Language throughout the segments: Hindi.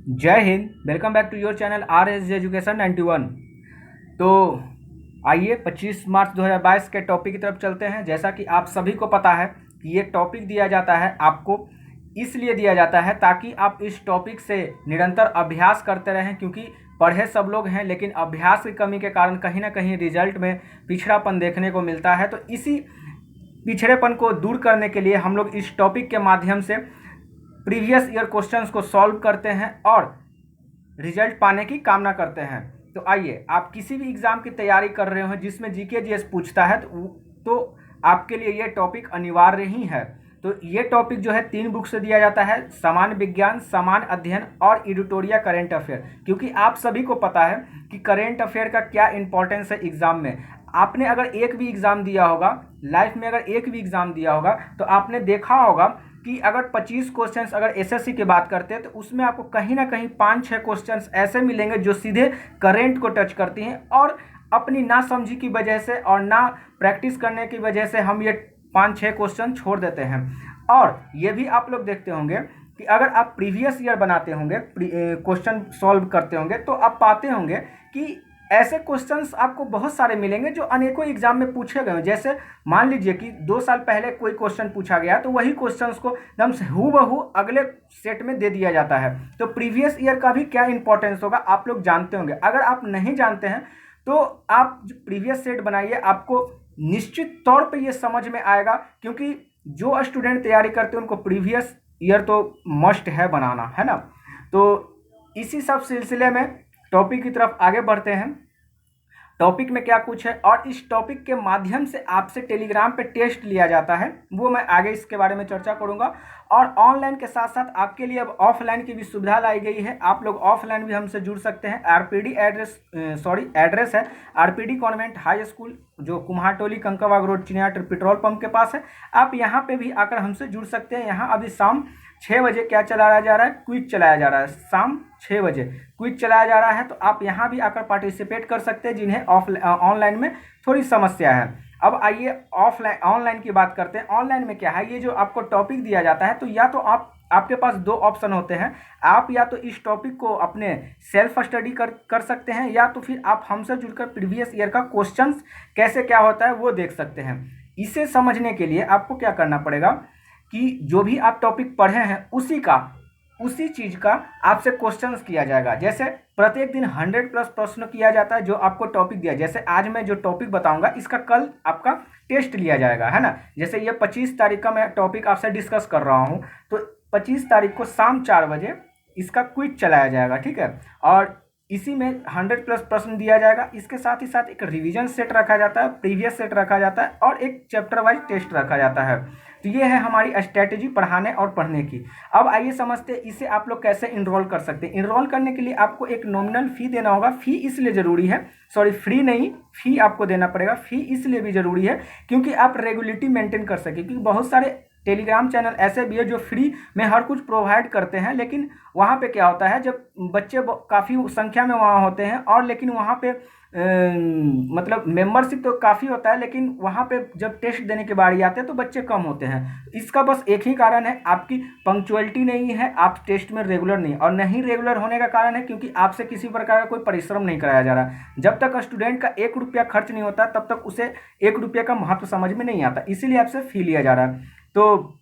जय हिंद। Welcome back to your channel R S education 91। तो आइए 25 मार्च 2022 के टॉपिक की तरफ चलते हैं। जैसा कि आप सभी को पता है कि ये टॉपिक दिया जाता है आपको, इसलिए दिया जाता है ताकि आप इस टॉपिक से निरंतर अभ्यास करते रहें, क्योंकि पढ़े सब लोग हैं लेकिन अभ्यास की कमी के कारण कहीं ना कहीं रिजल्ट में पिछड़ापन देखने को मिलता है। तो इसी पिछड़ेपन को दूर करने के लिए हम लोग इस टॉपिक के माध्यम से प्रीवियस ईयर क्वेश्चंस को सॉल्व करते हैं और रिजल्ट पाने की कामना करते हैं। तो आइए, आप किसी भी एग्ज़ाम की तैयारी कर रहे हो जिसमें जीके जीएस पूछता है तो आपके लिए ये टॉपिक अनिवार्य ही है। तो ये टॉपिक जो है 3 बुक से दिया जाता है, सामान्य विज्ञान, सामान्य अध्ययन और एडिटोरिया करेंट अफेयर। क्योंकि आप सभी को पता है कि करेंट अफेयर का क्या इंपॉर्टेंस है एग्ज़ाम में। आपने अगर एक भी एग्ज़ाम दिया होगा, लाइफ में अगर एक भी एग्ज़ाम दिया होगा, तो आपने देखा होगा कि अगर 25 क्वेश्चंस अगर एसएससी की बात करते हैं तो उसमें आपको कहीं ना कहीं 5-6 क्वेश्चंस ऐसे मिलेंगे जो सीधे करेंट को टच करती हैं, और अपनी ना समझी की वजह से और ना प्रैक्टिस करने की वजह से हम ये 5-6 क्वेश्चन छोड़ देते हैं। और ये भी आप लोग देखते होंगे कि अगर आप प्रीवियस ईयर बनाते होंगे, क्वेश्चन सॉल्व करते होंगे, तो आप पाते होंगे कि ऐसे क्वेश्चंस आपको बहुत सारे मिलेंगे जो अनेकों एग्जाम में पूछे गए। जैसे मान लीजिए कि 2 साल पहले कोई क्वेश्चन पूछा गया तो वही क्वेश्चंस को एकदम से हूबहू अगले सेट में दे दिया जाता है। तो प्रीवियस ईयर का भी क्या इंपॉर्टेंस होगा आप लोग जानते होंगे। अगर आप नहीं जानते हैं तो आप प्रीवियस सेट बनाइए, आपको निश्चित तौर पर यह समझ में आएगा। क्योंकि जो स्टूडेंट तैयारी करते हैं उनको प्रीवियस ईयर तो मस्ट है बनाना, है ना। तो इसी सब सिलसिले में टॉपिक की तरफ आगे बढ़ते हैं। टॉपिक में क्या कुछ है और इस टॉपिक के माध्यम से आपसे टेलीग्राम पे टेस्ट लिया जाता है, वो मैं आगे इसके बारे में चर्चा करूंगा। और ऑनलाइन के साथ साथ आपके लिए अब ऑफलाइन की भी सुविधा लाई गई है। आप लोग ऑफलाइन भी हमसे जुड़ सकते हैं। एड्रेस है आरपीडी कॉन्वेंट हाई स्कूल, जो कुम्हारटोली कंकाबाग रोड चिनियाटर पेट्रोल पंप के पास है। आप यहाँ पे भी आकर हमसे जुड़ सकते हैं। यहाँ अभी शाम 6 बजे क्या चलाया जा रहा है, क्विज चलाया जा रहा है। शाम 6 बजे क्विज चलाया जा रहा है, तो आप यहाँ भी आकर पार्टिसिपेट कर सकते हैं जिन्हें ऑनलाइन में थोड़ी समस्या है। अब आइए ऑफलाइन ऑनलाइन की बात करते हैं। ऑनलाइन में क्या है, ये जो आपको टॉपिक दिया जाता है, तो या तो आपके पास 2 ऑप्शन होते हैं। आप या तो इस टॉपिक को अपने सेल्फ स्टडी कर सकते हैं, या तो फिर आप हमसे जुड़कर प्रीवियस ईयर का क्वेश्चंस कैसे क्या होता है वो देख सकते हैं। इसे समझने के लिए आपको क्या करना पड़ेगा कि जो भी आप टॉपिक पढ़े हैं उसी चीज का आपसे क्वेश्चंस किया जाएगा। जैसे प्रत्येक दिन 100 प्लस प्रश्न किया जाता है जो आपको टॉपिक दिया। जैसे आज मैं जो टॉपिक बताऊंगा इसका कल आपका टेस्ट लिया जाएगा, है ना। जैसे ये 25 तारीख का मैं टॉपिक आपसे डिस्कस कर रहा हूं, तो 25 तारीख को शाम 4 बजे इसका क्विज चलाया जाएगा, ठीक है। और इसी में 100 प्लस प्रश्न दिया जाएगा। इसके साथ ही साथ एक रिवीजन सेट रखा जाता है, प्रीवियस सेट रखा जाता है, और एक चैप्टर वाइज टेस्ट रखा जाता है। तो ये है हमारी स्ट्रेटेजी पढ़ाने और पढ़ने की। अब आइए समझते हैं इसे आप लोग कैसे इनरोल कर सकते हैं। इनरोल करने के लिए आपको एक नॉमिनल फ़ी देना होगा। फ़ी इसलिए ज़रूरी है, सॉरी फ्री नहीं, फ़ी आपको देना पड़ेगा। फ़ी इसलिए भी ज़रूरी है क्योंकि आप रेगुलरिटी मेंटेन कर सकें। क्योंकि बहुत सारे टेलीग्राम चैनल ऐसे भी है जो फ्री में हर कुछ प्रोवाइड करते हैं, लेकिन वहाँ पे क्या होता है, जब बच्चे काफ़ी संख्या में वहाँ होते हैं और लेकिन वहाँ पे मतलब मेंबरशिप तो काफ़ी होता है, लेकिन वहाँ पे जब टेस्ट देने की बारी आते हैं तो बच्चे कम होते हैं। इसका बस एक ही कारण है, आपकी पंक्चुअलिटी नहीं है, आप टेस्ट में रेगुलर नहीं। और नहीं रेगुलर होने का कारण है क्योंकि आपसे किसी प्रकार का कोई परिश्रम नहीं कराया जा रहा। जब तक स्टूडेंट का 1 रुपया खर्च नहीं होता तब तक उसे 1 रुपये का महत्व समझ में नहीं आता, इसीलिए आपसे फ़ी लिया जा रहा है। तो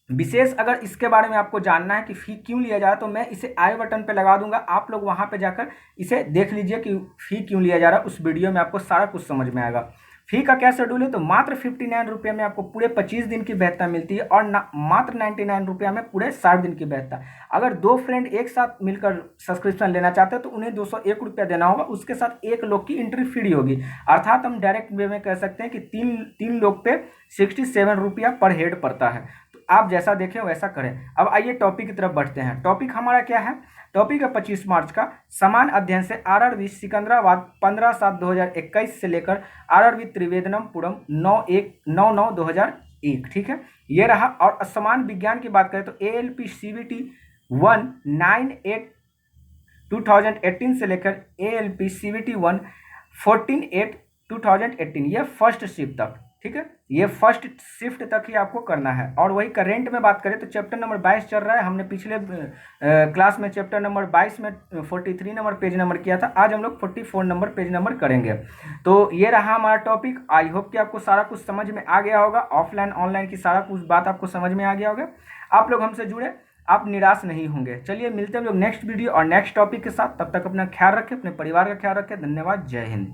विशेष अगर इसके बारे में आपको जानना है कि फ़ी क्यों लिया जा रहा है, तो मैं इसे आई बटन पे लगा दूंगा। आप लोग वहां पे जाकर इसे देख लीजिए कि फ़ी क्यों लिया जा रहा है। उस वीडियो में आपको सारा कुछ समझ में आएगा। फ़ी का क्या शेड्यूल है, तो मात्र 59 रुपये में आपको पूरे 25 दिन की वैधता मिलती है, और मात्र 99 रुपये में पूरे 60 दिन की वैधता। अगर 2 फ्रेंड एक साथ मिलकर सब्सक्रिप्शन लेना चाहते हैं तो उन्हें 201 रुपया देना होगा। उसके साथ 1 लोग की एंट्री फ्री होगी। अर्थात हम डायरेक्ट वे में कह सकते हैं कि तीन लोग पे 67 रुपया पर हेड पड़ता है। आप जैसा देखें वैसा करें। अब आइए टॉपिक की तरफ बढ़ते हैं। टॉपिक हमारा क्या है, टॉपिक है 25 मार्च का समान अध्ययन से आरआरबी सिकंदराबाद 15/7/2021 से लेकर आरआरबी त्रिवेंद्रमपुरम 9/9/2001, ठीक है, ये रहा। और समान विज्ञान की बात करें तो एएलपी सीबीटी 1 9/8/2018 से लेकर एएलपी सीबीटी 1 14/8/2018, यह फर्स्ट शिफ्ट तक। ठीक है, ये फर्स्ट शिफ्ट तक ही आपको करना है। और वही करेंट में बात करें तो चैप्टर नंबर 22 चल रहा है। हमने पिछले क्लास में चैप्टर नंबर 22 में 43 नंबर पेज नंबर किया था। आज हम लोग 44 नंबर पेज नंबर करेंगे। तो ये रहा हमारा टॉपिक। आई होप कि आपको सारा कुछ समझ में आ गया होगा। ऑफलाइन ऑनलाइन की सारा कुछ बात आपको समझ में आ गया होगा। आप लोग हमसे जुड़े, आप निराश नहीं होंगे। चलिए मिलते हैं हम लोग नेक्स्ट वीडियो और नेक्स्ट टॉपिक के साथ। तब तक अपना ख्याल रखें, अपने परिवार का ख्याल रखें। धन्यवाद। जय हिंद।